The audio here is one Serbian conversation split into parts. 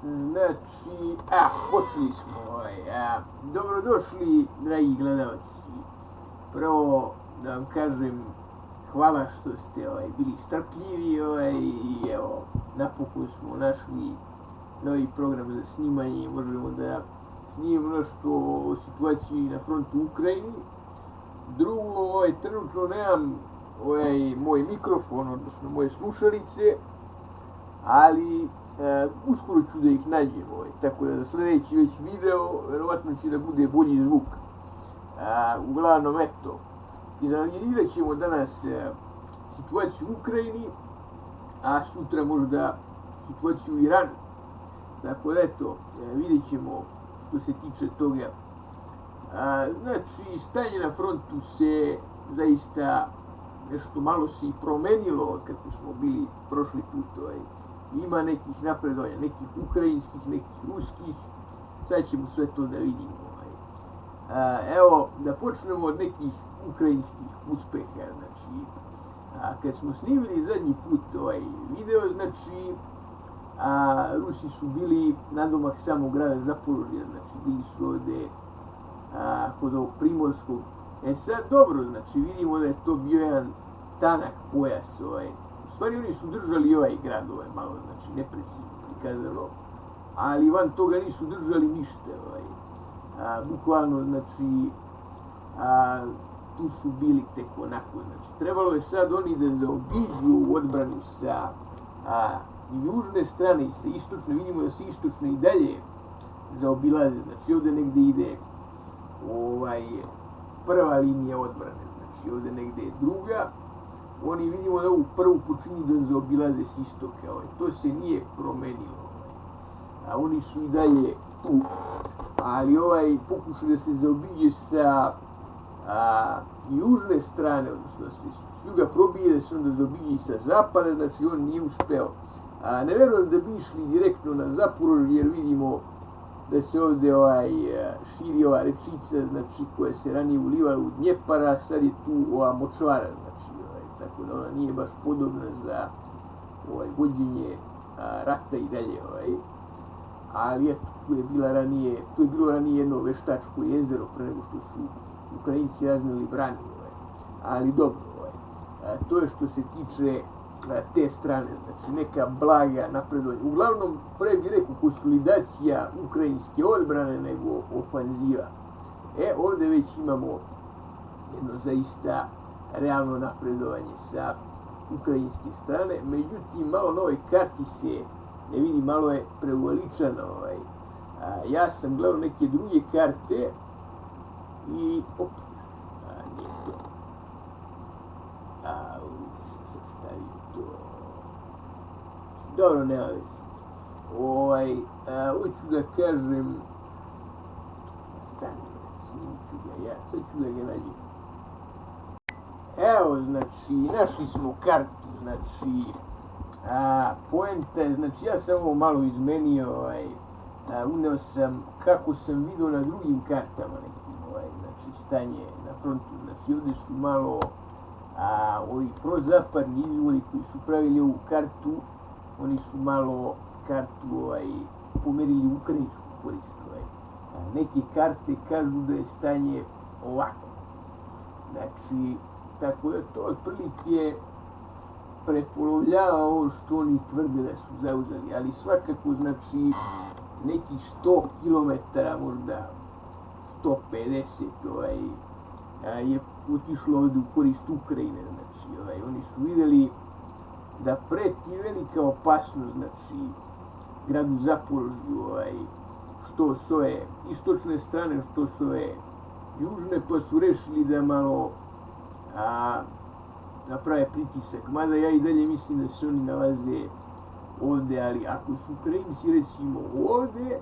Znači, počeli smo. Dobrodošli, dragi gledalci. Prvo, da vam kažem, hvala što ste bili strpljivi i evo, napokon smo našli novi program za snimanje. Možemo da snimimo nešto o situaciji na frontu u Ukrajini. Drugo, trenutno nemam moj mikrofon, odnosno moje slušalice, ali uskoro ću da ih nađem, tako da za sljedeći već video verovatno će da bude bolji zvuk. Uglavnom, eto, izanalizirat ćemo danas situaciju u Ukrajini, a sutra možda situaciju u Iranu. Tako da, eto, vidjet ćemo što se tiče toga. Znači, stanje na frontu se zaista nešto malo se i promenilo od kako smo bili prošli put. Ima nekih napredovanja, nekih ukrajinskih, nekih ruskih. Sad ćemo sve to da vidimo. Evo, da počnemo od nekih ukrajinskih uspeha. Znači, kad smo snimili zadnji put video, znači, Rusi su bili nadomak samog grada Zaporožja, znači bili su ovde kod ovog Primorskog. Sad dobro, znači vidimo da je to bio jedan tanak pojas. U stvari oni su držali ovaj grad, malo, znači neprecizno prikazano, ali van toga nisu držali ništa. Bukvalno, znači, tu su bili tek onako. Znači, trebalo je sad oni da zaobiđu odbranu sa južne strane i sa istočne. Vidimo da se istočne i dalje zaobilaze. Znači, ovde negde ide prva linija odbrane, znači ovde negde je druga. Oni vidimo da ovu prvu počinju da zaobilaze s istoka, to se nije promenilo. Oni su i dalje tu, ali pokušaj da se zaobiđe sa južne strane, odnosno da se s juga probije, da se onda zaobiđe i sa zapada, znači on nije uspeo. Ne verujem da bi išli direktno na Zaporožje, jer vidimo da se ovde širi ova rečica, znači, koja se ranije ulivala u Dnjepara, sad je tu ova močvara, znači, tako da ona nije baš podobna za vođenje rata i dalje, ali eto, tu je bilo ranije jedno veštačko jezero pre nego što su Ukrajinci razneli branu, ali dobro, to je što se tiče te strane, znači neka blaga napredovanja. Uglavnom, pre bih rekao konsolidacija ukrajinske odbrane nego ofanziva. Ovde već imamo jedno zaista realno napredovanje sa ukrajinske strane, međutim, malo na ovoj karti se ne vidi, malo je preuveličano. Ja sam gledao neke druge karte i nije to. Dobro, nema veze. Hoću da kažem, snimit ću ga ja, sad ću da ga nađem. Evo, znači, našli smo kartu, znači, poenta je, znači, ja sam ovo malo izmenio, uneo sam kako sam vidio na drugim kartama nekim, znači, stanje na frontu, znači, ovde su malo ovi prozapadni izvori koji su pravili ovu kartu, oni su malo kartu pomerili u ukrajinsku korist. Neke karte kažu da je stanje ovako. Znači, tako da to otprilike prepolovljava ovo što oni tvrde da su zauzeli, ali svakako, znači, nekih 100 km, možda 150 je otišlo ovde u korist Ukrajine. Znači, oni su videli da preti velika opasnost, znači, gradu Zaporožju, što s ove istočne strane, što s ove južne, pa su rešili da malo naprave pritisak. Mada ja i dalje mislim da se oni nalaze ovde, ali ako su Ukrajinci, recimo, ovde,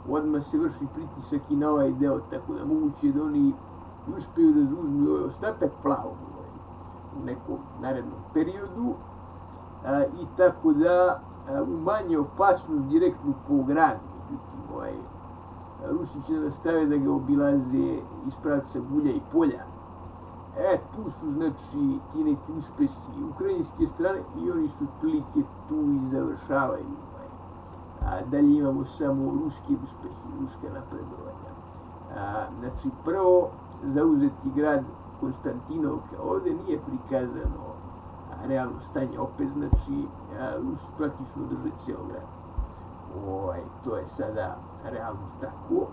odmah se vrši pritisak i na ovaj deo, tako da moguće da oni uspeju da zauzmu ostatak plavog u nekom narednom periodu, i tako da umanje opasnost direktno po gradu. Međutim, Rusi će nastave da ga obilaze iz pravca Bulja i Polja. Tu su, znači, ti neki uspesi ukrajinske strane i oni su otprilike tu i završavaju. dalje imamo samo ruski uspehi, ruske napredovanja. Znači, prvo zauzeti grad Konstantinovka, ovdje nije prikazano realno stanje, opet znači Rusi praktično drže cijelo grad. To je sada realno tako.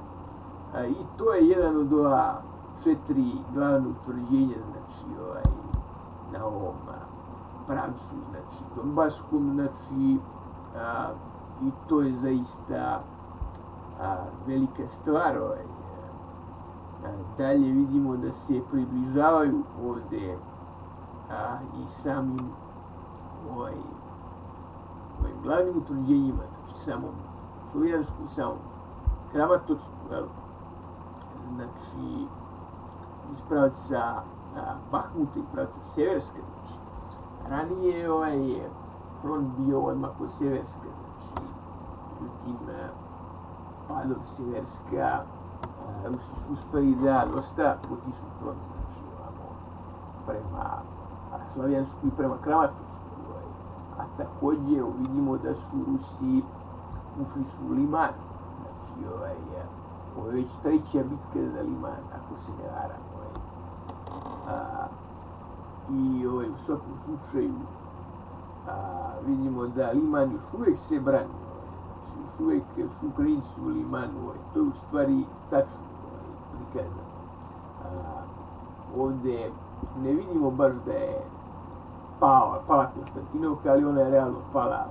I to je jedan od ova 4 glavne utvrđenja, znači na ovom pravcu, znači Donbaskom, znači i to je zaista velika stvar. Dalje vidimo da se približavaju ovdje i samim ovim glavnim utvrđenjima, znači samom Slovijansku i samom Kramatorsku, znači iz pravca Bahmuta i pravca Severska, znači ranije je front bio odmah od Severska, znači međutim padom Severska Rusi su uspeli da dosta potisnu front, znači prema Slavijansku i prema Kramatorsku, a također vidimo da su Rusi ušli su u Liman, znači ovo je već 3. bitka za Liman, ako se ne varam. I u svakom slučaju vidimo da Liman još uvijek se brani, znači još uvijek su Ukrajinci u Limanu, to je u stvari tačno prikazano. Ovdje ne vidimo baš da je pala Konstantinovka, ali ona je realno pala,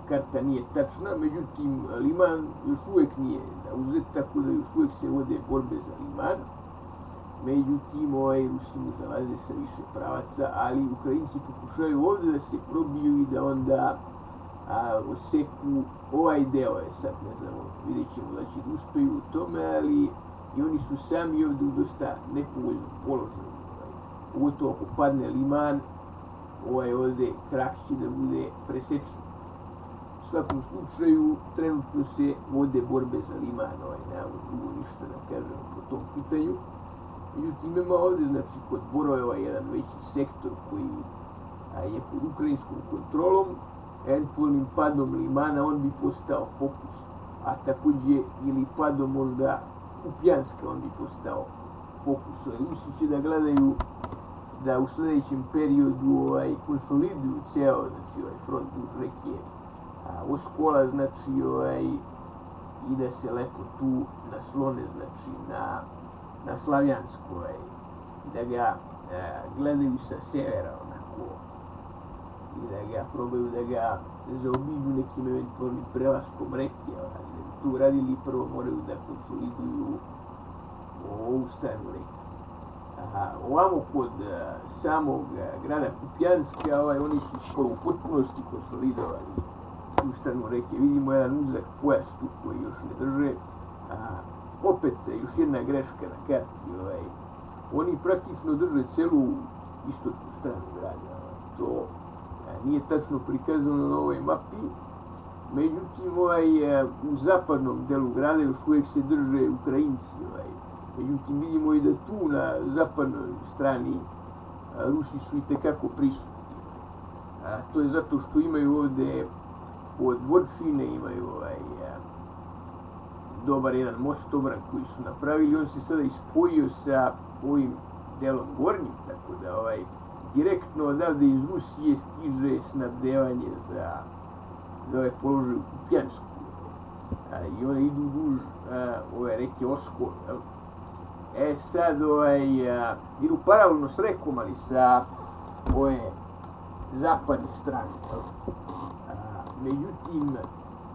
karta nije tačna, međutim Liman još uvijek nije zauzet, tako da još uvijek se vode borbe za Liman. Međutim, Rusi mu zalaze sa više pravaca, ali Ukrajinci pokušaju ovdje da se probiju i da onda oseku ovaj deo, sad ne znamo, vidjet ćemo da će da uspeju u tome, ali i oni su sami ovdje u dosta nepovoljnom položaju. Pogotovo ako padne Liman, ovdje krak će da bude presečen. U svakom slučaju, trenutno se vode borbe za Liman, nemamo drugo ništa da kažemo po tom pitanju. Međutim, ima ovdje, znači, kod Borojeva jedan veći sektor koji je pod ukrajinskom kontrolom, eventualnim padom Limana on bi postao fokus, a također ili padom onda Kupjanska on bi postao fokus. Rusi će da gledaju da u sljedećem periodu konsoliduju ceo, znači front duž reke Oskola, znači i da se lepo tu naslone, znači na Slavijansko, da ga gledaju sa severa onako i da ga probaju da ga zaobiđu nekim eventualnim prelaskom reke, tu radili prvo moraju da konsoliduju ovu stranu reke. Ovamo kod samog grada Kupjanska, oni su skoro u potpunosti konsolidovali tu stranu reke. Vidimo jedan uzak pojas tu koji još ne drže. Opet još jedna greška na karti. Oni praktično drže celu istočnu stranu grada. To nije tačno prikazano na ovoj mapi. Međutim, u zapadnom delu grada još uvijek se drže Ukrajinci. Međutim, vidimo i da tu na zapadnoj strani Rusi su itekako prisutni. To je zato što imaju ovdje od Dvorčine, imaju dobar jedan mostobran koji su napravili. On se sada ispojio sa ovim delom gornjim, tako da direktno odavde iz Rusije stiže snabdevanje za ovaj položaj u Kupjansku. I one idu duž ove reke Oskol. Sad idu paralelno s rekom, ali sa ove zapadne strane. Međutim,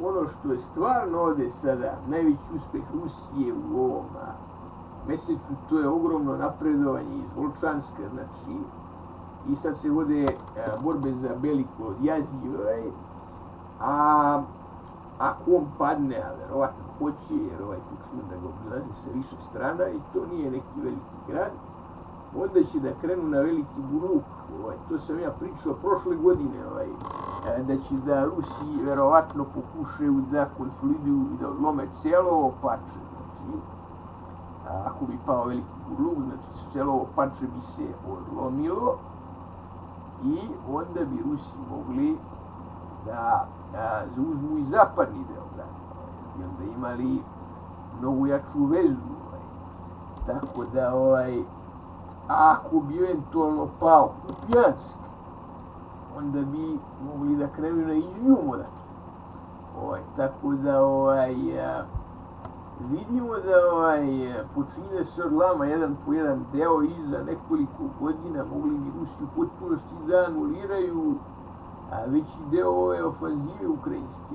ono što je stvarno ovdje sada najveći uspeh Rusije u ovom mesecu, to je ogromno napredovanje iz Volčanska, znači i sad se vode borbe za Beliko od Jazije, a ako on padne, a verovatno hoće, jer tučno da ga obilazi sa više strana i to nije neki veliki grad, onda će da krenu na Veliki Buruk. To sam ja pričao prošle godine, da će da Rusi verovatno pokušaju da konsoliduju i da odlome cijelo ovo pače. Znači, ako bi pao Veliki Buruk, znači cijelo ovo pače bi se odlomilo i onda bi Rusi mogli da zauzmu i zapadni deo grada. I onda imali mnogo jaču vezu. Tako da, ako bi eventualno pao Kupijansk, onda bi mogli da krenu na Izjum odatle. Tako da, vidimo da počinje se odlama jedan po jedan deo i za nekoliko godina mogli bi Rusi u potpunosti da anuliraju veći deo ove ofanzive ukrajinske.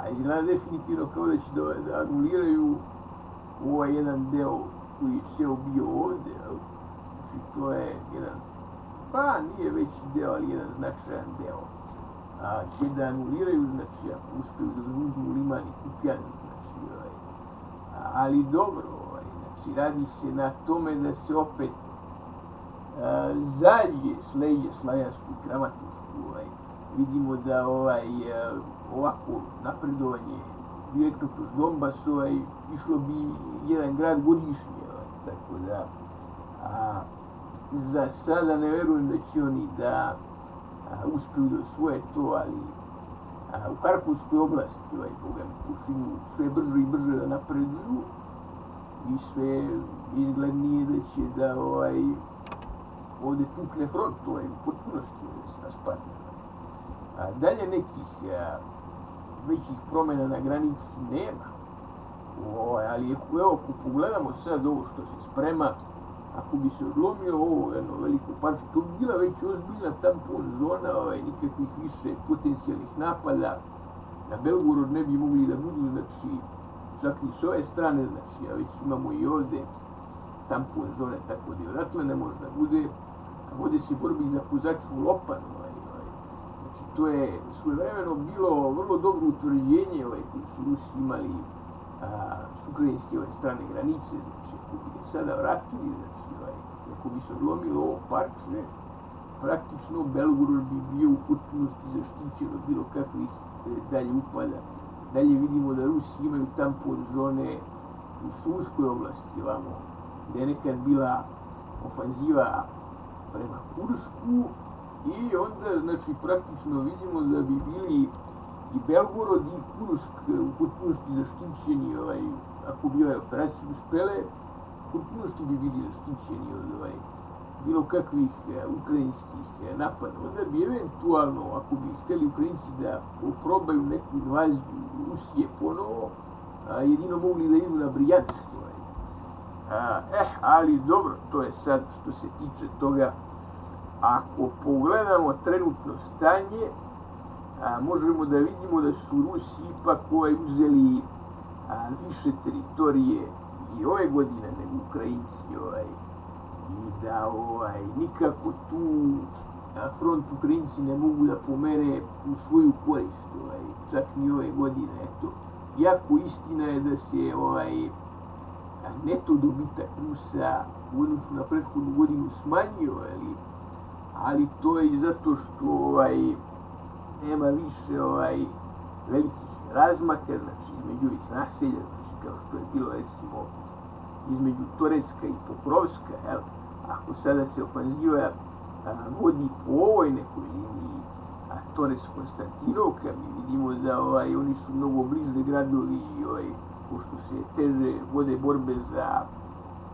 A izgleda definitivno kao da će da anuliraju ovaj jedan deo koji je ceo bio ovde. Znači to je jedan, pa nije veći deo, ali jedan značajan deo. Će da anuliraju, znači ako uspeju da uzmu Liman i Kupijansk, znači, ali dobro, znači radi se na tome da se opet zađe s leđa Slavijansku i Kramatorsku. Vidimo da ovako napredovanje direktno kroz Donbas išlo bi jedan grad godišnje, tako da za sada ne verujem da će oni da uspeju da osvoje to, ali u Harkovskoj oblasti počinju sve brže i brže da napreduju i sve izglednije da će da ovde pukne front u potpunosti da se raspadne. Dalje nekih većih promjena na granici nema, ali evo, ako pogledamo sad ovo što se sprema, ako bi se odlomilo ovo jedno veliko parče, to bi bila već ozbiljna tampon zona, nikakvih više potencijalnih napada. Na Belgorod ne bi mogli da budu, znači, čak ni s ove strane, znači, a već imamo i ovde tampon zone, tako da i odatle ne može da bude. Vode se borbi za Kozaču Lopan, znači, to je svojevremeno bilo vrlo dobro utvrđenje koji su Rusi imali s ukrajinske strane granice, znači, ako bi ga sada vratili, znači, ako bi se odlomilo ovo parče, praktično Belgorod bi bio u potpunosti zaštićen od bilo kakvih dalje upada. Dalje vidimo da Rusi imaju tampon zone u Surskoj oblasti, gde je nekad bila ofanziva prema Kursku i onda, znači, praktično vidimo da bi bili i Belgorod i Kursk u potpunosti zaštićeni, ako bi ove operacije uspele, u potpunosti bi bili zaštićeni od bilo kakvih ukrajinskih napada. Onda bi eventualno, ako bi hteli Ukrajinci da probaju neku invaziju Rusije ponovo, jedino mogli da idu na Brijansk. Ali dobro, to je sad što se tiče toga. Ako pogledamo trenutno stanje, možemo da vidimo da su Rusi ipak uzeli više teritorije i ove godine nego Ukrajinci, i da nikako tu front Ukrajinci ne mogu da pomere u svoju korist, čak ni ove godine, eto. Iako istina je da se neto dobitak Rusa u odnosu na prethodnu godinu smanjio, ali to je i zato što nema više velikih razmaka, znači između ovih naselja, znači kao što je bilo recimo između Toretska i Pokrovska, ako sada se ofanziva vodi po ovoj nekoj liniji Torec-Konstantinovka, mi vidimo da oni su mnogo bliže gradovi, pošto se teže vode borbe za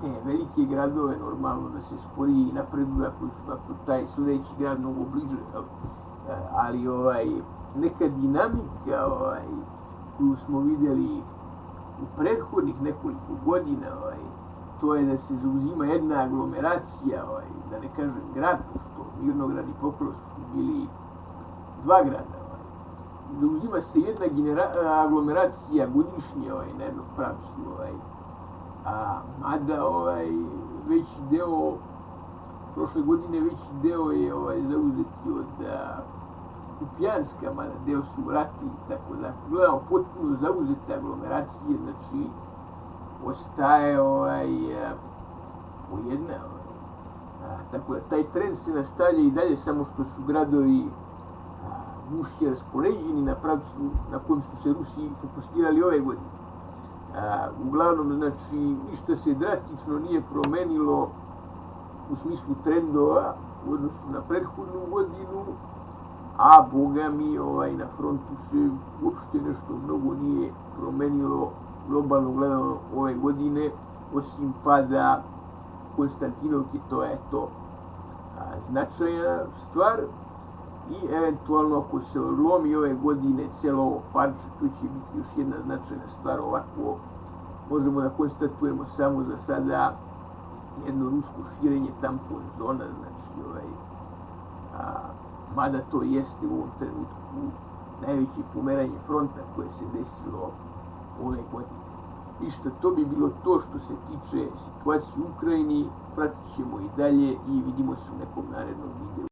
te velike gradove, normalno da se sporije i napreduje ako taj sledeći grad mnogo bliže, ali neka dinamika koju smo videli u prethodnih nekoliko godina, to je da se zauzima jedna aglomeracija, da ne kažem grad, pošto Mirnograd i Pokrov su bili dva grada, zauzima se jedna aglomeracija godišnje na jednom pravcu, mada veći deo, prošle godine veći deo je zauzeti od Kupijanska, mada deo su vratili, tako da gledamo potpuno zauzete aglomeracije, znači ostaje po jedna, tako da taj trend se nastavlja i dalje, samo što su gradovi gušće raspoređeni na pravcu na kojem su se Rusi fokusirali ove godine. Uglavnom, znači, ništa se drastično nije promenilo u smislu trendova u odnosu na prethodnu godinu, a boga mi na frontu se uopšte nešto mnogo nije promenilo globalno gledano ove godine, osim pada Konstantinovke, to je to značajna stvar. I eventualno ako se odlomi ove godine cijelo ovo parče, to će biti još jedna značajna stvar. Ovako možemo da konstatujemo samo za sada jedno rusko širenje tampon zona, znači mada to jeste u ovom trenutku najveće pomeranje fronta koje se desilo ove godine. Ništa, to bi bilo to što se tiče situacije u Ukrajini. Pratit ćemo i dalje i vidimo se u nekom narednom videu.